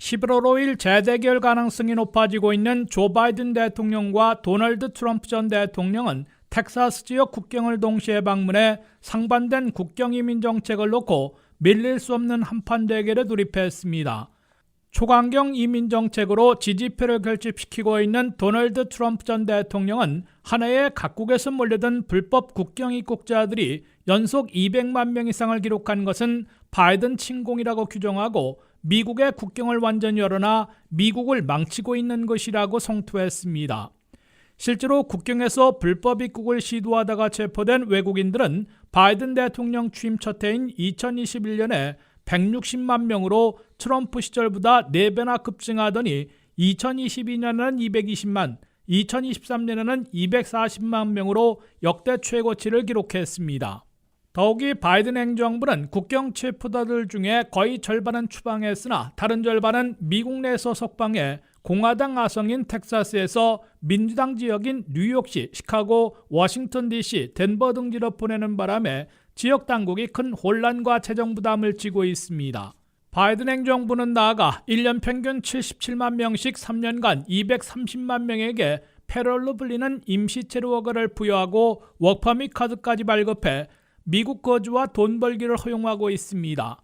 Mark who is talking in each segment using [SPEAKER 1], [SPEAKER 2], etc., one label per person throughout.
[SPEAKER 1] 11월 5일 재대결 가능성이 높아지고 있는 조 바이든 대통령과 도널드 트럼프 전 대통령은 텍사스 지역 국경을 동시에 방문해 상반된 국경 이민 정책을 놓고 밀릴 수 없는 한판 대결에 돌입했습니다. 초강경 이민 정책으로 지지표를 결집시키고 있는 도널드 트럼프 전 대통령은 한 해에 각국에서 몰려든 불법 국경 입국자들이 연속 200만 명 이상을 기록한 것은 바이든 침공이라고 규정하고 미국의 국경을 완전히 열어놔 미국을 망치고 있는 것이라고 성토했습니다. 실제로 국경에서 불법 입국을 시도하다가 체포된 외국인들은 바이든 대통령 취임 첫 해인 2021년에 160만 명으로 트럼프 시절보다 4배나 급증하더니 2022년에는 220만, 2023년에는 240만 명으로 역대 최고치를 기록했습니다. 더욱이 바이든 행정부는 국경 체포자들 중에 거의 절반은 추방했으나 다른 절반은 미국 내에서 석방해 공화당 아성인 텍사스에서 민주당 지역인 뉴욕시, 시카고, 워싱턴 DC, 덴버 등지로 보내는 바람에 지역 당국이 큰 혼란과 재정 부담을 지고 있습니다. 바이든 행정부는 나아가 1년 평균 77만 명씩 3년간 230만 명에게 패럴로 불리는 임시 체류 허가를 부여하고 워크퍼밋 카드까지 발급해 미국 거주와 돈 벌기를 허용하고 있습니다.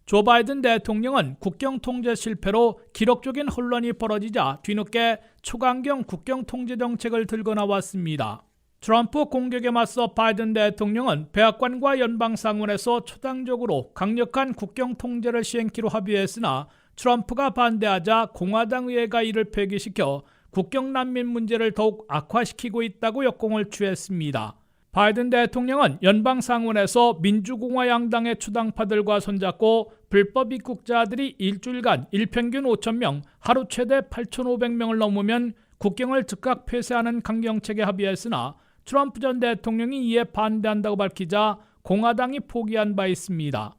[SPEAKER 1] 조 바이든 대통령은 국경 통제 실패로 기록적인 혼란이 벌어지자 뒤늦게 초강경 국경 통제 정책을 들고 나왔습니다. 트럼프 공격에 맞서 바이든 대통령은 백악관과 연방상원에서 초당적으로 강력한 국경 통제를 시행키로 합의했으나 트럼프가 반대하자 공화당 의회가 이를 폐기시켜 국경 난민 문제를 더욱 악화시키고 있다고 역공을 취했습니다. 바이든 대통령은 연방상원에서 민주공화 양당의 추당파들과 손잡고 불법 입국자들이 일주일간 일평균 5,000명, 하루 최대 8,500명을 넘으면 국경을 즉각 폐쇄하는 강경책에 합의했으나 트럼프 전 대통령이 이에 반대한다고 밝히자 공화당이 포기한 바 있습니다.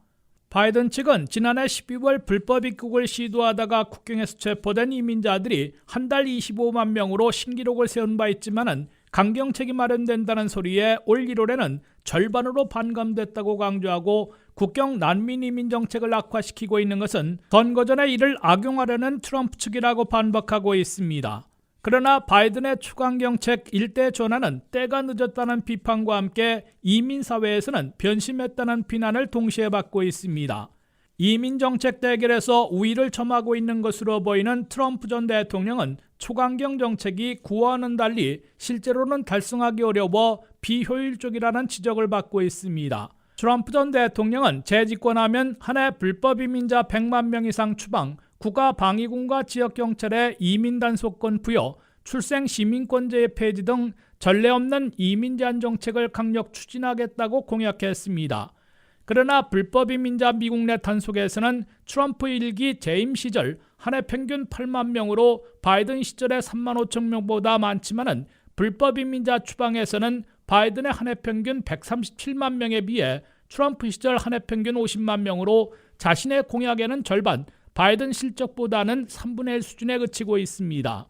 [SPEAKER 1] 바이든 측은 지난해 12월 불법 입국을 시도하다가 국경에서 체포된 이민자들이 한 달 25만 명으로 신기록을 세운 바 있지만은 강경책이 마련된다는 소리에 올 1월에는 절반으로 반감됐다고 강조하고 국경 난민 이민 정책을 악화시키고 있는 것은 선거 전에 이를 악용하려는 트럼프 측이라고 반박하고 있습니다. 그러나 바이든의 초강경책 일대 전환은 때가 늦었다는 비판과 함께 이민사회에서는 변심했다는 비난을 동시에 받고 있습니다. 이민정책 대결에서 우위를 점하고 있는 것으로 보이는 트럼프 전 대통령은 초강경 정책이 구호와는 달리 실제로는 달성하기 어려워 비효율적이라는 지적을 받고 있습니다. 트럼프 전 대통령은 재집권하면 한 해 불법 이민자 100만 명 이상 추방, 국가방위군과 지역경찰의 이민단속권 부여, 출생 시민권제 폐지 등 전례 없는 이민 제한 정책을 강력 추진하겠다고 공약했습니다. 그러나 불법 이민자 미국 내 단속에서는 트럼프 1기 재임 시절 한 해 평균 8만 명으로 바이든 시절의 3만 5천 명보다 많지만은 불법 이민자 추방에서는 바이든의 한 해 평균 137만 명에 비해 트럼프 시절 한 해 평균 50만 명으로 자신의 공약에는 절반, 바이든 실적보다는 3분의 1 수준에 그치고 있습니다.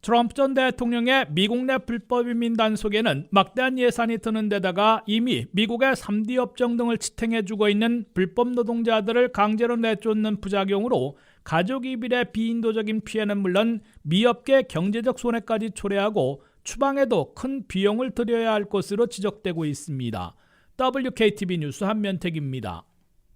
[SPEAKER 1] 트럼프 전 대통령의 미국 내 불법 이민 단속에는 막대한 예산이 드는 데다가 이미 미국의 3D 업종 등을 지탱해주고 있는 불법 노동자들을 강제로 내쫓는 부작용으로 가족 이별의 비인도적인 피해는 물론 미업계 경제적 손해까지 초래하고 추방에도 큰 비용을 들여야 할 것으로 지적되고 있습니다. WKTV 뉴스 한면택입니다.